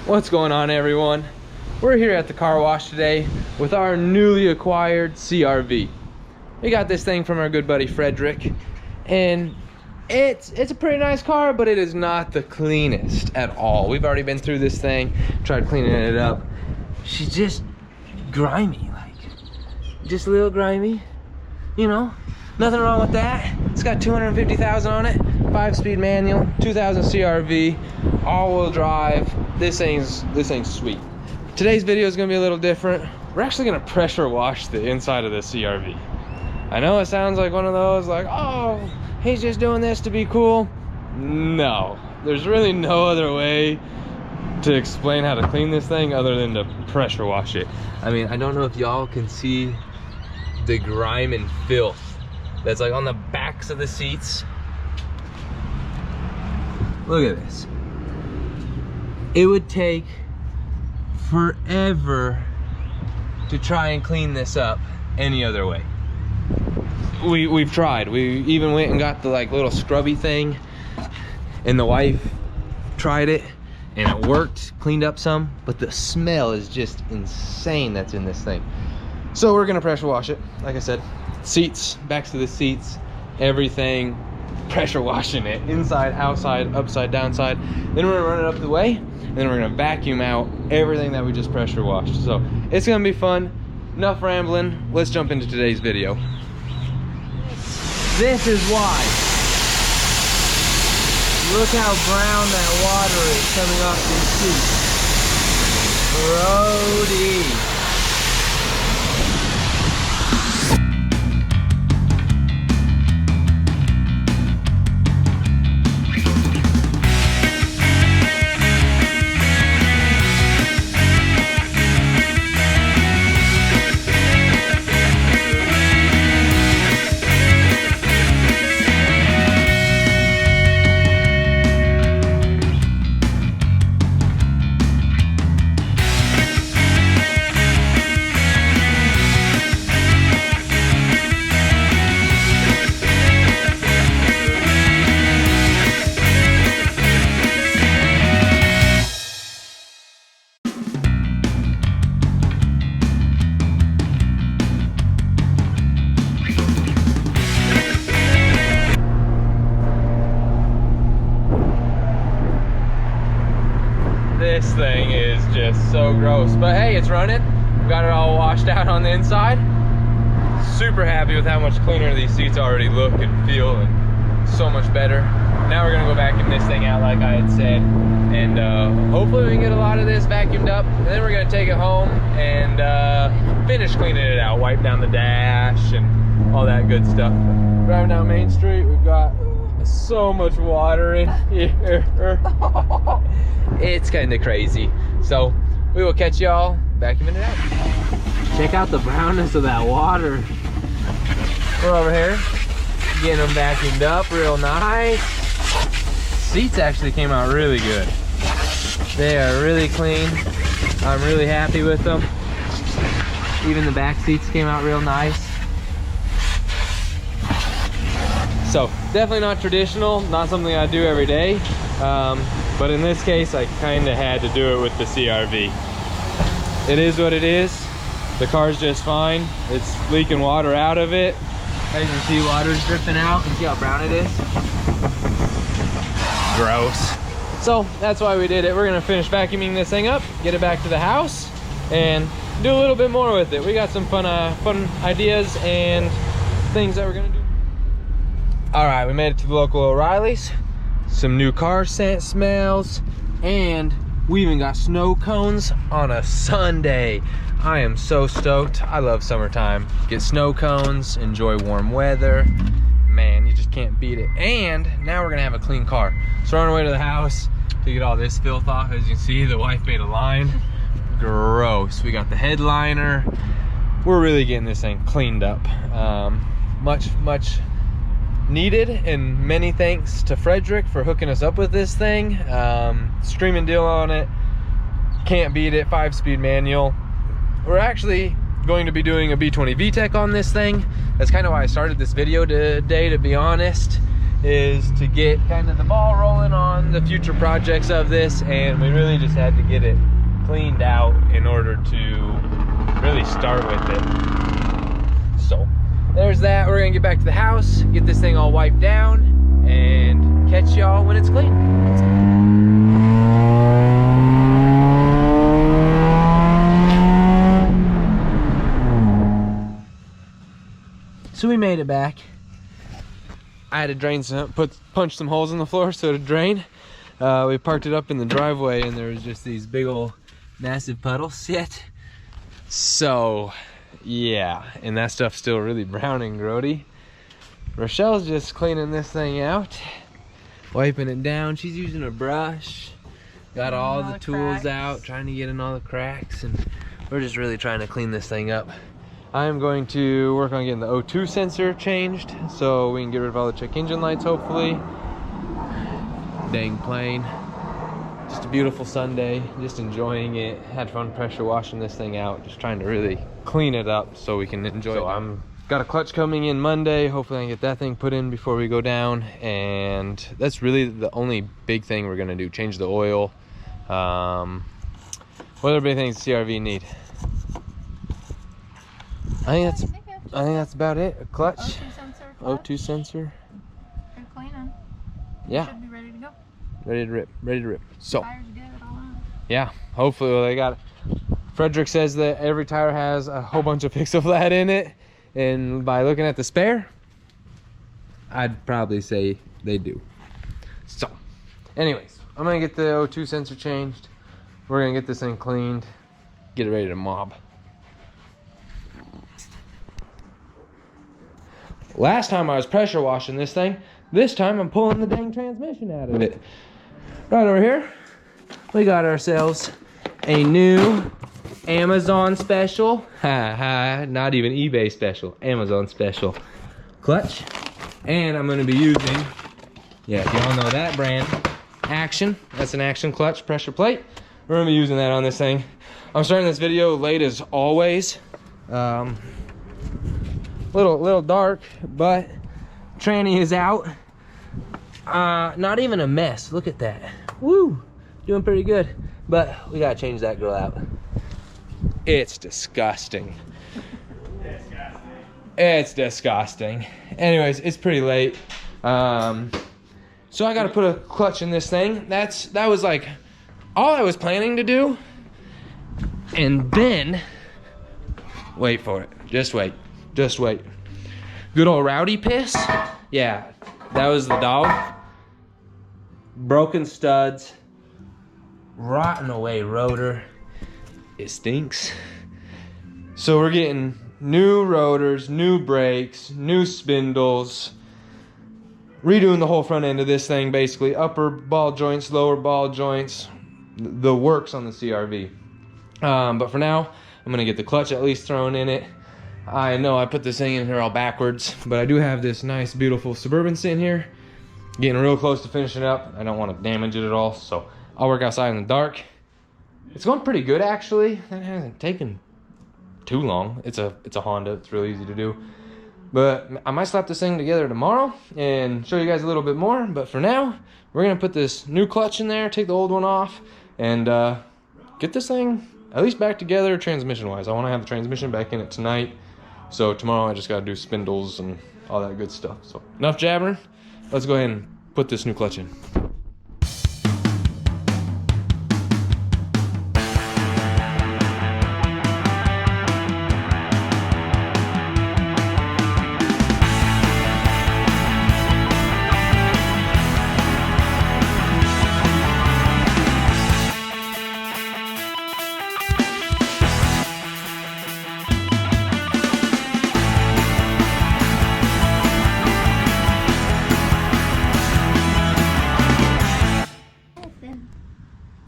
What's going on, everyone? We're here at the car wash today with our newly acquired CR-V. We got this thing from our good buddy Frederick, and it's a pretty nice car, but it is not the cleanest at all. We've already been through this thing, tried cleaning it up. She's just grimy, like just a little grimy, you know. Nothing wrong with that. It's got 250,000 on it, 5-speed manual, 2000 CR-V, all-wheel drive. This thing's sweet. Today's video is gonna be a little different. We're actually gonna pressure wash the inside of the CR-V. I know it sounds like one of those, like, oh, he's just doing this to be cool. No, there's really no other way to explain how to clean this thing other than to pressure wash it. I mean, I don't know if y'all can see the grime and filth that's like on the backs of the seats. Look at this. It would take forever to try and clean this up any other way. We've tried. We even went and got the like little scrubby thing, and the wife tried it and it worked, cleaned up some, but the smell is just insane that's in this thing. So we're gonna pressure wash it. Like I said, seats, backs of the seats, everything, pressure washing it, inside, outside, upside, downside. Then we're gonna run it up the way, and then we're gonna vacuum out everything that we just pressure washed. So it's gonna be fun. Enough rambling, let's jump into today's video. This is why. Look how brown that water is coming off these seats. Brody. This thing is just so gross, but hey, it's running. Got it all washed out on the inside. Super happy with how much cleaner these seats already look and feel, and so much better. Now we're gonna go vacuum this thing out like I had said, and hopefully we can get a lot of this vacuumed up, and then we're gonna take it home and finish cleaning it out, wipe down the dash and all that good stuff. Driving down Main Street, we've got so much water in here. It's kind of crazy. So we will catch y'all vacuuming it out. Check out the brownness of that water. We're over here getting them vacuumed up real nice. Seats actually came out really good. They are really clean. I'm really happy with them. Even the back seats came out real nice. So definitely not traditional, not something I do every day. But in this case, I kind of had to do it with the CR-V. It is what it is. The car's just fine. It's leaking water out of it. As you can see, water's dripping out. You see how brown it is? Gross. So that's why we did it. We're gonna finish vacuuming this thing up, get it back to the house, and do a little bit more with it. We got some fun ideas and things that we're gonna do. All right, we made it to the local O'Reilly's. Some new car scent smells, and we even got snow cones on a Sunday. I am so stoked. I love summertime. Get snow cones, enjoy warm weather. Man, you just can't beat it. And now we're gonna have a clean car. So we're on our way to the house to get all this filth off. As you can see, the wife made a line. Gross. We got the headliner. We're really getting this thing cleaned up. Much needed, and many thanks to Frederick for hooking us up with this thing. Streaming deal on it, can't beat it. 5-speed manual. We're actually going to be doing a B20V-Tec on this thing. That's kind of why I started this video today, to be honest, is to get kind of the ball rolling on the the future projects of this, and we really just had to get it cleaned out in order to really start with it. So there's that. We're gonna get back to the house, get this thing all wiped down, and catch y'all when it's clean. So we made it back. I had to drain some, punch some holes in the floor so to drain. We parked it up in the driveway, and there was just these big old massive puddles yet. So yeah, and that stuff's still really brown and grody. Rochelle's just cleaning this thing out, wiping it down. She's using a brush, got all the tools out, trying to get in all the cracks, and we're just really trying to clean this thing up. I'm going to work on getting the O2 sensor changed so we can get rid of all the check engine lights, hopefully. Dang plane. Just a beautiful Sunday, just enjoying it. Had fun pressure washing this thing out, just trying to really clean it up so we can enjoy it. I'm got a clutch coming in Monday. Hopefully I can get that thing put in before we go down. And that's really the only big thing we're gonna do, change the oil. What other big things does CRV need? I think that's about it. A clutch, O2 sensor. You're cleaning. Yeah. Should be ready to go. Ready to rip. Ready to rip. So. Tires good, all on. Yeah. Hopefully, well, they got. Frederick says that every tire has a whole bunch of pixel flat in it, and by looking at the spare, I'd probably say they do. So, anyways, I'm gonna get the O2 sensor changed. We're gonna get this thing cleaned, get it ready to mob. Last time I was pressure washing this thing. This time I'm pulling the dang transmission out of it. Right over here, we got ourselves a new Amazon special. Ha ha, not even eBay special, Amazon special clutch. And I'm gonna be using, yeah, if y'all know that brand, Action. That's an Action clutch pressure plate. We're gonna be using that on this thing. I'm starting this video late as always. Little dark, but tranny is out. Not even a mess. Look at that. Woo, doing pretty good. But we gotta change that girl out. It's disgusting. It's disgusting. Anyways, it's pretty late. So I gotta put a clutch in this thing. That was like all I was planning to do. And then, wait for it. Just wait. Just wait. Good old rowdy piss. Yeah, that was the dog. Broken studs. Rotten away rotor. It stinks. So we're getting new rotors, new brakes, new spindles. Redoing the whole front end of this thing, basically. Upper ball joints, lower ball joints. The works on the CRV. But for now, I'm gonna get the clutch at least thrown in it. I know I put this thing in here all backwards, but I do have this nice, beautiful Suburban sitting here. Getting real close to finishing up. I don't want to damage it at all, so I'll work outside in the dark. It's going pretty good, actually. That hasn't taken too long. It's a Honda. It's really easy to do. But I might slap this thing together tomorrow and show you guys a little bit more. But for now, we're going to put this new clutch in there, take the old one off, and get this thing at least back together transmission-wise. I want to have the transmission back in it tonight. So tomorrow I just got to do spindles and all that good stuff. So enough jabbering. Let's go ahead and put this new clutch in.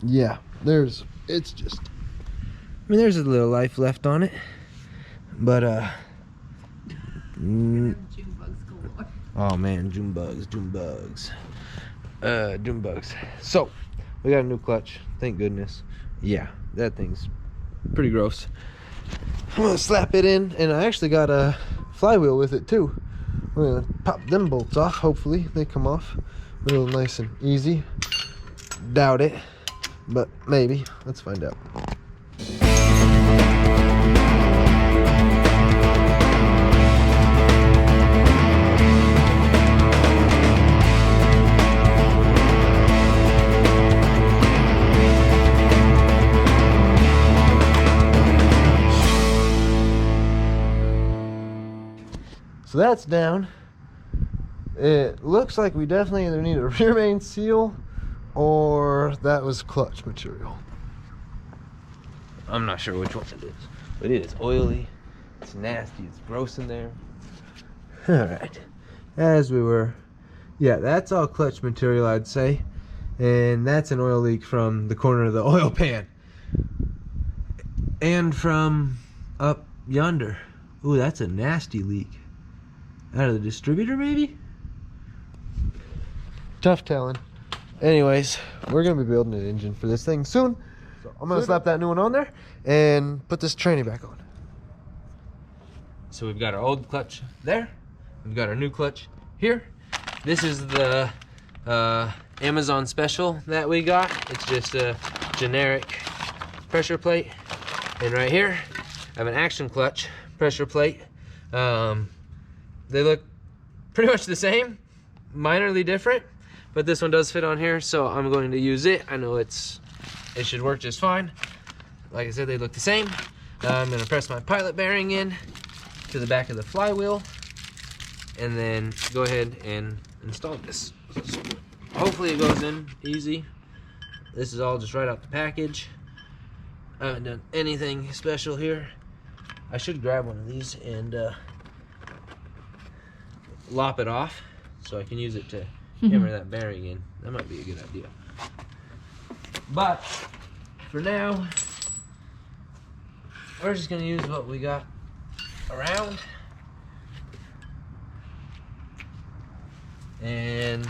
Yeah, there's a little life left on it, but oh man, June bugs. So we got a new clutch, thank goodness. Yeah, that thing's pretty gross. I'm gonna slap it in, and I actually got a flywheel with it too. We're gonna pop them bolts off. Hopefully they come off real nice and easy. Doubt it, but maybe. Let's find out. So that's down. It looks like we definitely either need a rear main seal or that was clutch material. I'm not sure which one it is, but it is oily. It's nasty. It's gross in there. All right, as we were, yeah, that's all clutch material, I'd say, and that's an oil leak from the corner of the oil pan and from up yonder. Ooh, that's a nasty leak. Out of the distributor, maybe? Tough telling. Anyways, we're gonna be building an engine for this thing soon. So I'm gonna slap that new one on there and put this tranny back on. So we've got our old clutch there. We've got our new clutch here. This is the Amazon special that we got. It's just a generic pressure plate. And right here, I have an action clutch pressure plate. They look pretty much the same, minorly different, but this one does fit on here, so I'm going to use it. I know it should work just fine. Like I said, they look the same. I'm gonna press my pilot bearing in to the back of the flywheel and then go ahead and install this. Hopefully it goes in easy. This is all just right out the package. I haven't done anything special here. I should grab one of these and lop it off so I can use it to hammer that bearing in. That might be a good idea. But for now, we're just gonna use what we got around and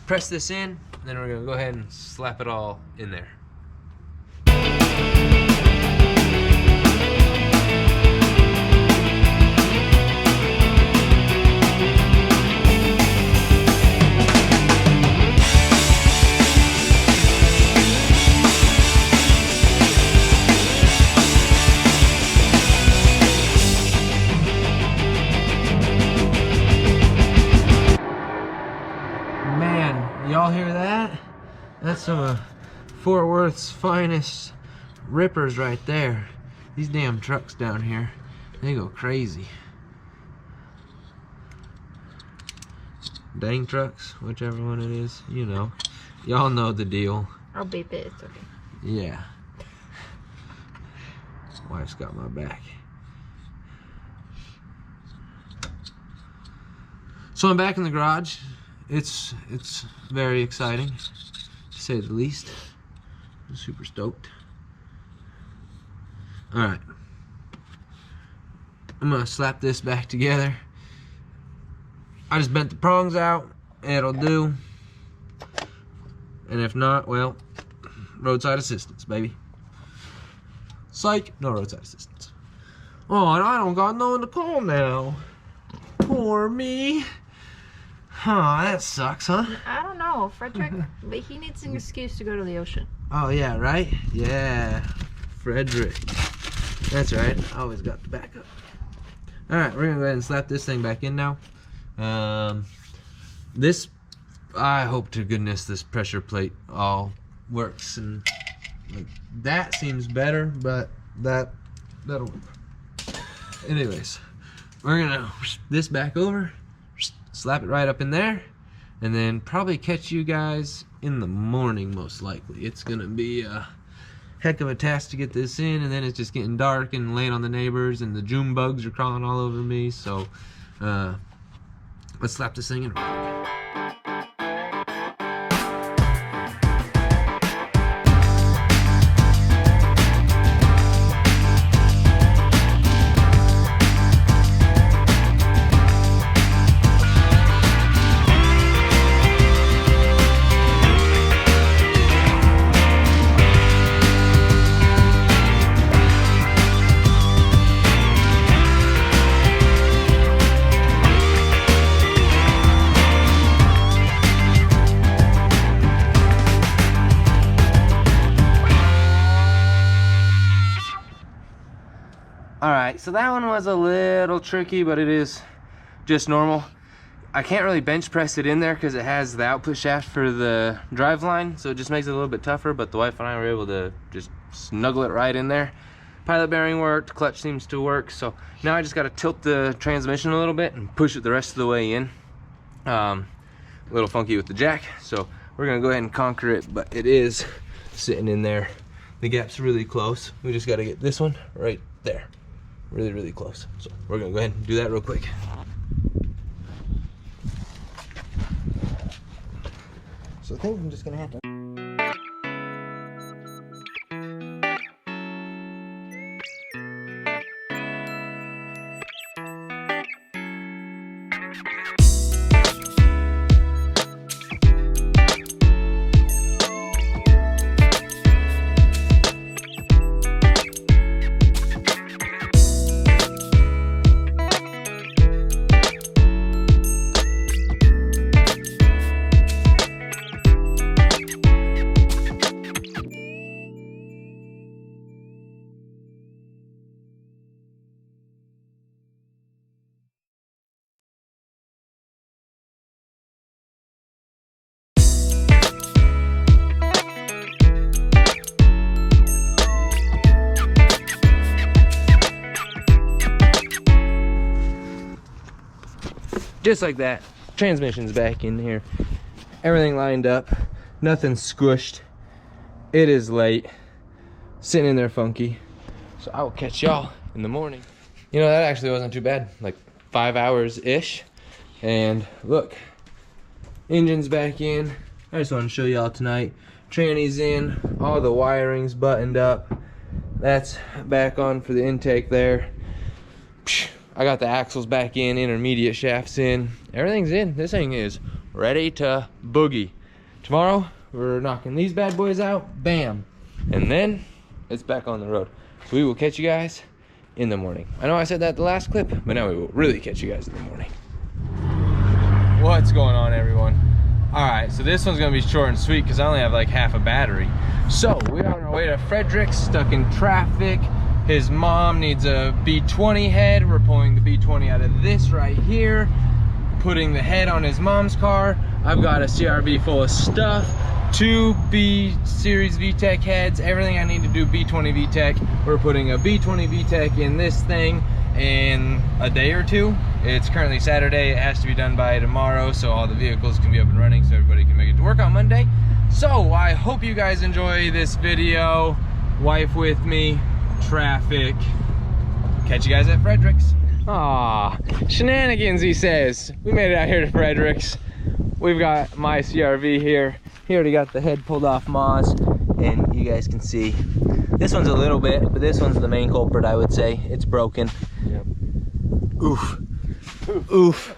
press this in, and then we're gonna go ahead and slap it all in there. Y'all hear that? That's some of Fort Worth's finest rippers right there. These damn trucks down here, they go crazy. Dang trucks, whichever one it is, you know. Y'all know the deal. I'll beep it, it's okay. Yeah. Wife's got my back. So I'm back in the garage. It's very exciting, to say the least. I'm super stoked. Alright. I'm gonna slap this back together. I just bent the prongs out. It'll do. And if not, well, roadside assistance, baby. Psych, no roadside assistance. Oh, and I don't got no one to call now. Poor me. Huh, that sucks, huh? I don't know, Frederick, but he needs an excuse to go to the ocean. Oh, yeah, right? Yeah, Frederick. That's right, I always got the backup. Alright, we're gonna go ahead and slap this thing back in now. This, I hope to goodness this pressure plate all works. And like, that seems better, but that'll work. Anyways, we're gonna this back over, slap it right up in there, and then probably catch you guys in the morning most likely. It's gonna be a heck of a task to get this in, and then it's just getting dark and laying on the neighbors, and the June bugs are crawling all over me. So let's slap this thing in. All right, so that one was a little tricky, but it is just normal. I can't really bench press it in there because it has the output shaft for the drive line, so it just makes it a little bit tougher, but the wife and I were able to just snuggle it right in there. Pilot bearing worked, clutch seems to work, so now I just got to tilt the transmission a little bit and push it the rest of the way in. A little funky with the jack, so we're gonna go ahead and conquer it, but it is sitting in there. The gap's really close. We just got to get this one right there. Really, really close. So we're gonna go ahead and do that real quick. So I think I'm just gonna have to. Just like that, transmission's back in here. Everything lined up, nothing squished. It is late, sitting in there funky. So I will catch y'all in the morning. You know, that actually wasn't too bad, like 5 hours-ish. And look, engine's back in. I just want to show y'all tonight. Tranny's in, all the wiring's buttoned up. That's back on for the intake there. I got the axles back in, intermediate shafts in, everything's in. This thing is ready to boogie. Tomorrow, we're knocking these bad boys out, bam. And then, it's back on the road. So we will catch you guys in the morning. I know I said that the last clip, but now we will really catch you guys in the morning. What's going on, everyone? All right, so this one's gonna be short and sweet because I only have like half a battery. So we're on our way to Frederick's, stuck in traffic. His mom needs a B20 head. We're pulling the B20 out of this right here, putting the head on his mom's car. I've got a CRV full of stuff, 2 B series V-Tec heads, everything I need to do B20V-Tec. We're putting a B20V-Tec in this thing in a day or two. It's currently Saturday. It has to be done by tomorrow so all the vehicles can be up and running so everybody can make it to work on Monday. So I hope you guys enjoy this video. Wife with me, traffic. Catch you guys at Frederick's. Aw, shenanigans, he says. We made it out here to Frederick's. We've got my CRV here. He already got the head pulled off Moz, and you guys can see this one's a little bit, but this one's the main culprit, I would say. It's broken. Yep. Oof. Oof.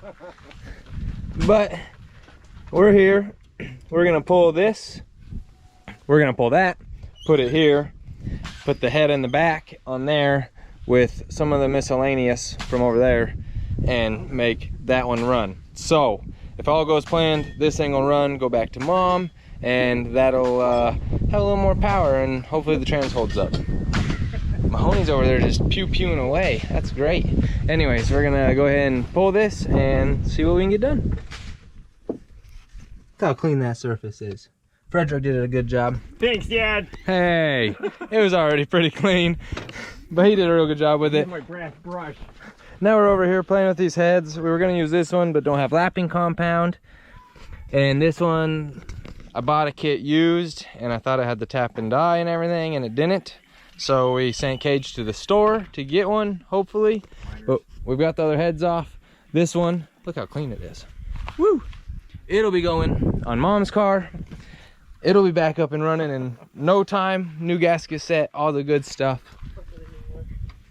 But we're here. We're gonna pull this. We're gonna pull that, put it here, put the head in the back on there with some of the miscellaneous from over there and make that one run. So if all goes planned, this thing will run, go back to mom, and that'll have a little more power, and hopefully the trans holds up. Mahoney's over there just pew-pewing away. That's great. Anyways, we're gonna go ahead and pull this and see what we can get done. Look how clean that surface is. Frederick did a good job. Thanks, Dad. Hey, it was already pretty clean, but he did a real good job with it. My brass brush. Now we're over here playing with these heads. We were gonna use this one, but don't have lapping compound. And this one, I bought a kit used, and I thought it had the tap and die and everything, and it didn't. So we sent Cage to the store to get one, hopefully. But we've got the other heads off. This one, look how clean it is. Woo! It'll be going on mom's car. It'll be back up and running in no time. New gasket set, all the good stuff.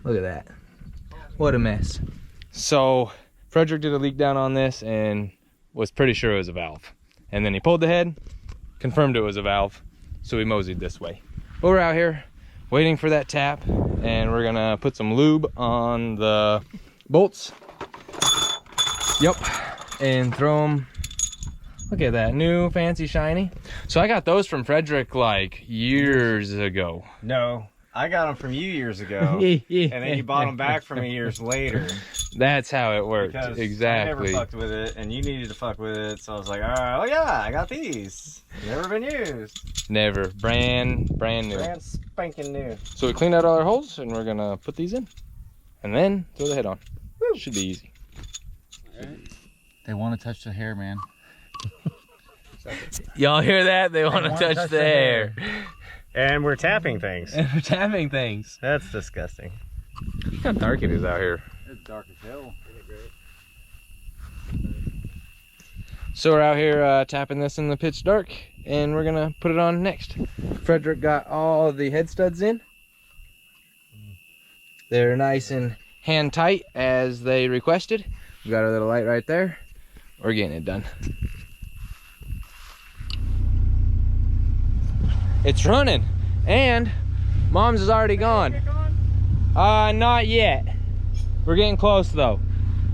Look at that. What a mess. So Frederick did a leak down on this and was pretty sure it was a valve. And then he pulled the head, confirmed it was a valve. So we moseyed this way. But we're out here waiting for that tap, and we're gonna put some lube on the bolts. Yep, and throw them. Look at that, new, fancy, shiny. So I got those from Frederick like years ago. No, I got them from you years ago, and then you bought them back from me years later. That's how it worked. Because exactly. I never fucked with it, and you needed to fuck with it, so I was like, all right, oh yeah, I got these. Never been used. Never. Brand new. Brand spanking new. So we cleaned out all our holes, and we're gonna put these in, and then throw the head on. Woo. Should be easy. They want to touch the hair, man. Y'all hear that? They want to touch the hair. And we're tapping things. And we're tapping things. That's disgusting. Look how dark it is out here. It's dark as hell. So we're out here tapping this in the pitch dark, and we're gonna put it on next. Frederick got all the head studs in. They're nice and hand tight as they requested. We got our little light right there. We're getting it done. It's running, and Mom's is already gone. Not yet. We're getting close though.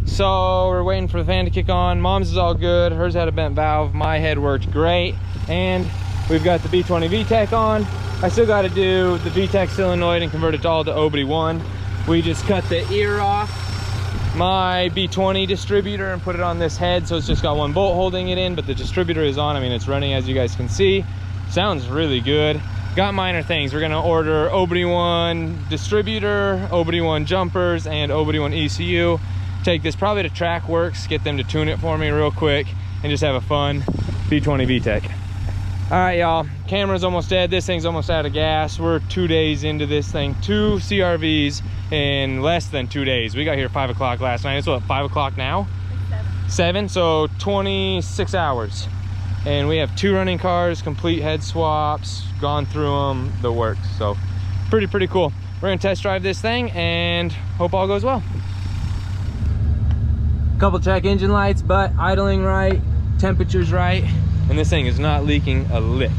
So we're waiting for the fan to kick on. Mom's is all good. Hers had a bent valve. My head worked great. And we've got the B20V-Tec on. I still got to do the V-Tec solenoid and convert it all to OBD1. We just cut the ear off my B20 distributor and put it on this head. So it's just got one bolt holding it in, but the distributor is on. I mean, it's running as you guys can see. Sounds really good. Got minor things. We're gonna order OBD1 distributor, OBD1 jumpers, and OBD1 ECU. Take this probably to TrackWorks, get them to tune it for me real quick, and just have a fun B20V-Tec. All right, y'all, camera's almost dead. This thing's almost out of gas. We're 2 days into this thing. 2 CRVs in less than 2 days. We got here 5 o'clock last night. It's what, 5 o'clock now? 7, so 26 hours. And we have 2 running cars, complete head swaps, gone through them, the works. So pretty cool. We're gonna test drive this thing and hope all goes well. Couple check engine lights, but idling right, temperature's right, and this thing is not leaking a lick.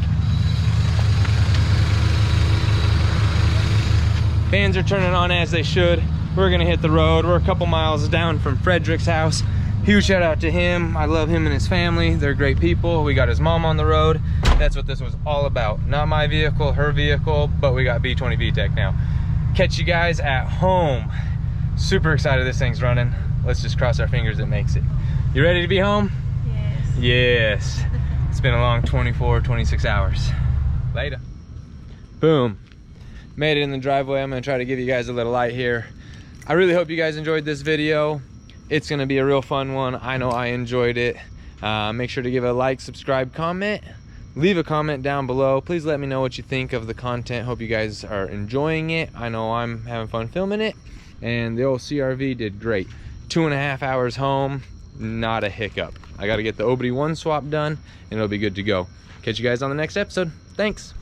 Fans are turning on as they should. We're gonna hit the road. We're a couple miles down from Frederick's house. Huge shout out to him. I love him and his family. They're great people. We got his mom on the road. That's what this was all about. Not my vehicle, her vehicle, but we got B20V-Tec now. Catch you guys at home. Super excited this thing's running. Let's just cross our fingers it makes it. You ready to be home? Yes. Yes. It's been a long 24, 26 hours. Later. Boom. Made it in the driveway. I'm gonna try to give you guys a little light here. I really hope you guys enjoyed this video. It's gonna be a real fun one. I know I enjoyed it. Make sure to give a like, subscribe, comment. Leave a comment down below. Please let me know what you think of the content. Hope you guys are enjoying it. I know I'm having fun filming it. And the old CRV did great. 2.5 hours home, not a hiccup. I gotta get the OBD1 swap done and it'll be good to go. Catch you guys on the next episode. Thanks.